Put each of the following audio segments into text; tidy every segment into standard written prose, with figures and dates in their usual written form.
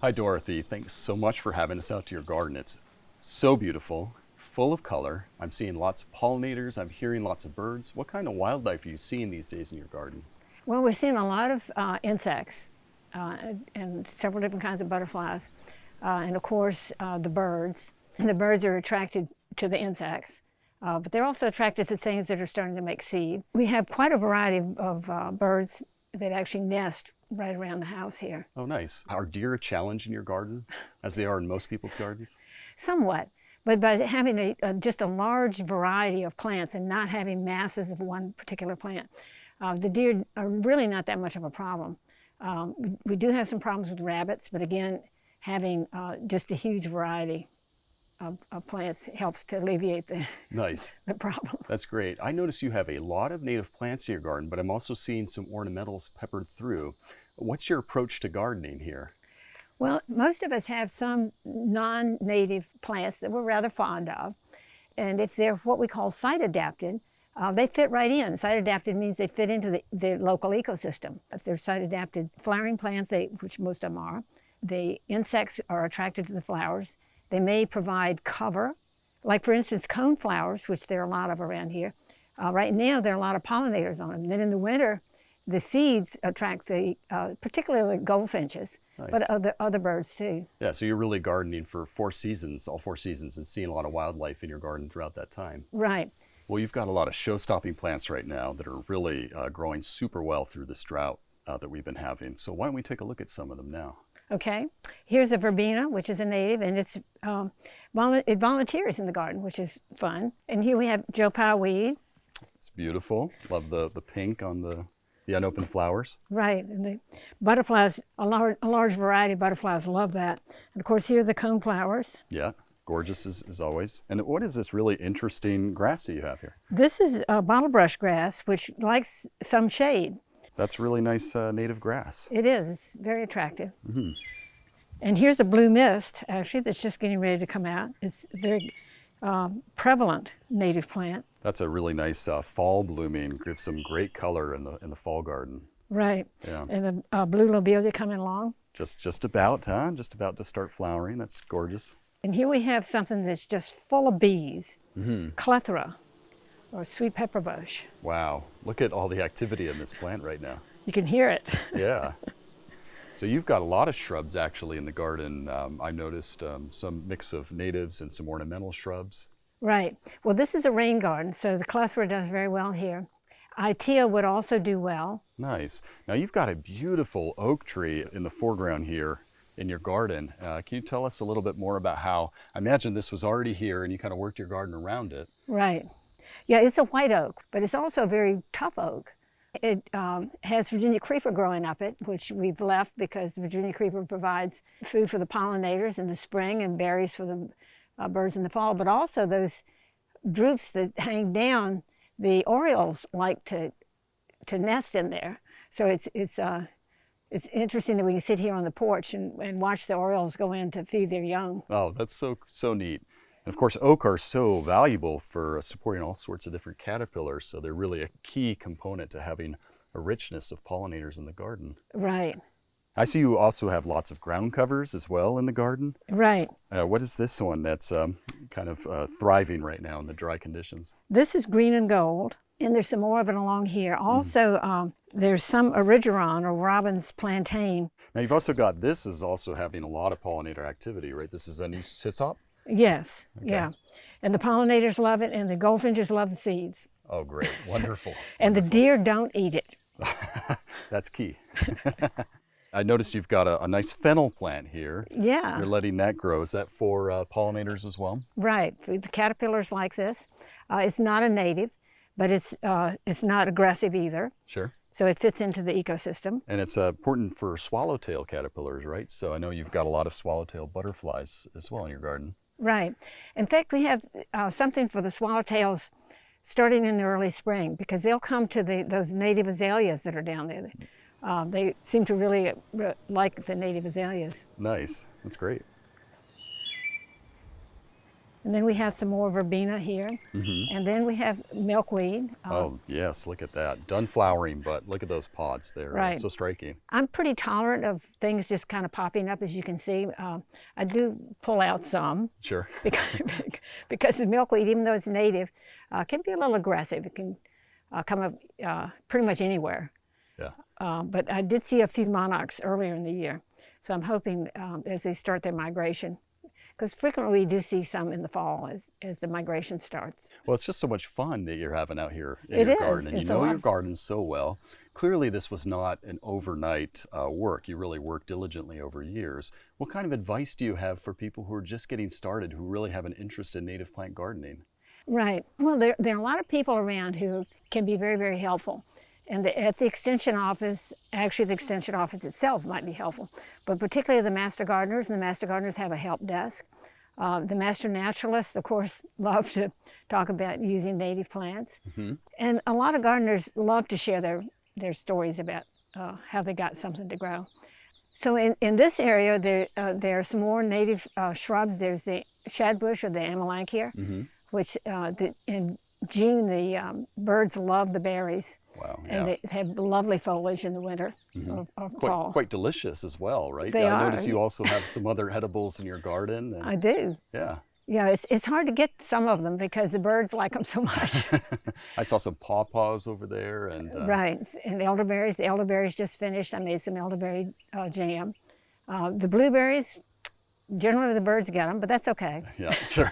Hi Dorothy, thanks so much for having us out to your garden. It's so beautiful, full of color. I'm seeing lots of pollinators, I'm hearing lots of birds. What kind of wildlife are you seeing these days in your garden? Well, we're seeing a lot of insects and several different kinds of butterflies. And of course, the birds. And the birds are attracted to the insects, but they're also attracted to things that are starting to make seed. We have quite a variety of birds that actually nest right around the house here. Oh, nice. Are deer a challenge in your garden, as they are in most people's gardens? Somewhat, but by having just a large variety of plants and not having masses of one particular plant, the deer are really not that much of a problem. We do have some problems with rabbits, but again, having just a huge variety of plants helps to alleviate the problem. That's great. I notice you have a lot of native plants in your garden, but I'm also seeing some ornamentals peppered through. What's your approach to gardening here? Well, most of us have some non-native plants that we're rather fond of. And if they're what we call site-adapted, they fit right in. Site-adapted means they fit into the local ecosystem. If they're site-adapted flowering plants, which most of them are, the insects are attracted to the flowers. They may provide cover, like for instance coneflowers, which there are a lot of around here. Right now there are a lot of pollinators on them. And then in the winter, the seeds attract particularly goldfinches, nice. But other birds too. Yeah, so you're really gardening for all 4 seasons, and seeing a lot of wildlife in your garden throughout that time. Right. Well, you've got a lot of show-stopping plants right now that are really growing super well through this drought that we've been having. So why don't we take a look at some of them now? Okay, here's a verbena, which is a native, and it volunteers in the garden, which is fun. And here we have Joe-Pye weed. It's beautiful. Love the pink on the unopened flowers. Right, and the butterflies, a large variety of butterflies love that. And of course, here are the coneflowers. Yeah, gorgeous as always. And what is this really interesting grass that you have here? This is a bottlebrush grass, which likes some shade. That's really nice native grass. It is. It's very attractive. Mm-hmm. And here's a blue mist, actually, that's just getting ready to come out. It's a very prevalent native plant. That's a really nice fall blooming. Gives some great color in the fall garden. Right. Yeah. And the blue lobelia coming along. Just about, huh? Just about to start flowering. That's gorgeous. And here we have something that's just full of bees. Mm-hmm. Clethra, or Sweetpepperbush. Wow, look at all the activity in this plant right now. You can hear it. Yeah. So you've got a lot of shrubs actually in the garden. I noticed some mix of natives and some ornamental shrubs. Right. Well, this is a rain garden, so the Clethra does very well here. Itea would also do well. Nice. Now you've got a beautiful oak tree in the foreground here in your garden. Can you tell us a little bit more about how, I imagine this was already here and you kind of worked your garden around it. Right. Yeah, it's a white oak, but it's also a very tough oak. It has Virginia creeper growing up it, which we've left because the Virginia creeper provides food for the pollinators in the spring and berries for the birds in the fall. But also those drupes that hang down, the orioles like to nest in there. So it's interesting that we can sit here on the porch and watch the orioles go in to feed their young. Oh, that's so neat. And of course, oak are so valuable for supporting all sorts of different caterpillars, so they're really a key component to having a richness of pollinators in the garden. Right. I see you also have lots of ground covers as well in the garden. Right. What is this one that's kind of thriving right now in the dry conditions? This is green and gold, and there's some more of it along here. Also, there's some erigeron or robin's plantain. Now you've also got, this is also having a lot of pollinator activity, right? This is Anise Hyssop? Yes, okay. Yeah. And the pollinators love it, and the goldfinches love the seeds. Oh, great. Wonderful. And the deer don't eat it. That's key. I noticed you've got a nice fennel plant here. Yeah. You're letting that grow. Is that for pollinators as well? Right. The caterpillars like this. It's not a native, but it's not aggressive either. Sure. So it fits into the ecosystem. And it's important for swallowtail caterpillars, right? So I know you've got a lot of swallowtail butterflies as well in your garden. Right. In fact, we have something for the swallowtails starting in the early spring, because they'll come to those native azaleas that are down there. They seem to really like the native azaleas. Nice. That's great. And then we have some more verbena here. And then we have milkweed. Oh, yes, look at that. Done flowering, but look at those pods. They're Right. so striking. I'm pretty tolerant of things just kind of popping up, as you can see. I do pull out some Sure. because the milkweed, even though it's native, can be a little aggressive. It can come up pretty much anywhere. Yeah. But I did see a few monarchs earlier in the year. So I'm hoping as they start their migration, because frequently we do see some in the fall as the migration starts. Well, it's just so much fun that you're having out here in your garden. And you know your garden so well. Clearly, this was not an overnight work. You really worked diligently over years. What kind of advice do you have for people who are just getting started, who really have an interest in native plant gardening? Right. Well, there are a lot of people around who can be very, very helpful. And at the Extension office, actually the Extension office itself might be helpful, but particularly the Master Gardeners, and the Master Gardeners have a help desk. The Master Naturalists, of course, love to talk about using native plants. And a lot of gardeners love to share their stories about how they got something to grow. So in this area, there are some more native shrubs. There's the shadbush or the amelanchier, which in June, the birds love the berries. Wow, yeah. And they have lovely foliage in the winter or fall. Quite delicious as well, right? They I are. notice you also have some other edibles in your garden. And, I do. yeah. Yeah, it's hard to get some of them because the birds like them so much. I saw some pawpaws over there. And Right, and elderberries. The elderberries just finished. I made some elderberry jam. The blueberries, generally the birds get them, but that's okay. Yeah, sure.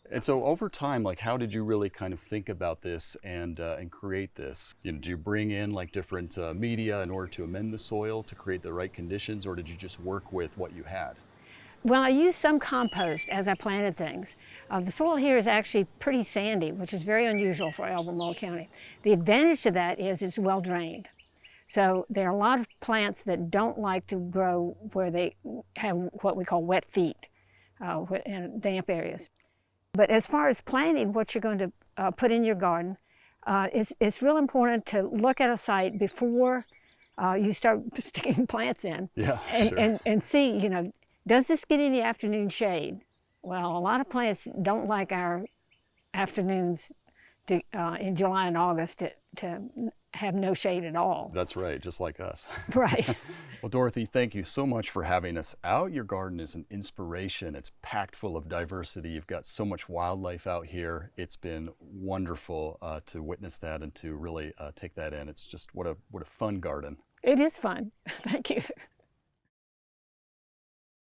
And so over time, like, how did you really kind of think about this and create this? You know, do you bring in like different media in order to amend the soil to create the right conditions, or did you just work with what you had? Well, I used some compost as I planted things. The soil here is actually pretty sandy, which is very unusual for Albemarle County. The advantage to that is it's well drained. So there are a lot of plants that don't like to grow where they have what we call wet feet in damp areas. But as far as planting what you're going to put in your garden, it's real important to look at a site before you start sticking plants in. Yeah, sure. and see, you know, does this get any afternoon shade? Well, a lot of plants don't like our afternoons in July and August to have no shade at all. That's right, just like us. Right. Well, Dorothy, thank you so much for having us out. Your garden is an inspiration. It's packed full of diversity. You've got so much wildlife out here. It's been wonderful to witness that and to really take that in. It's just what a fun garden. It is fun. Thank you.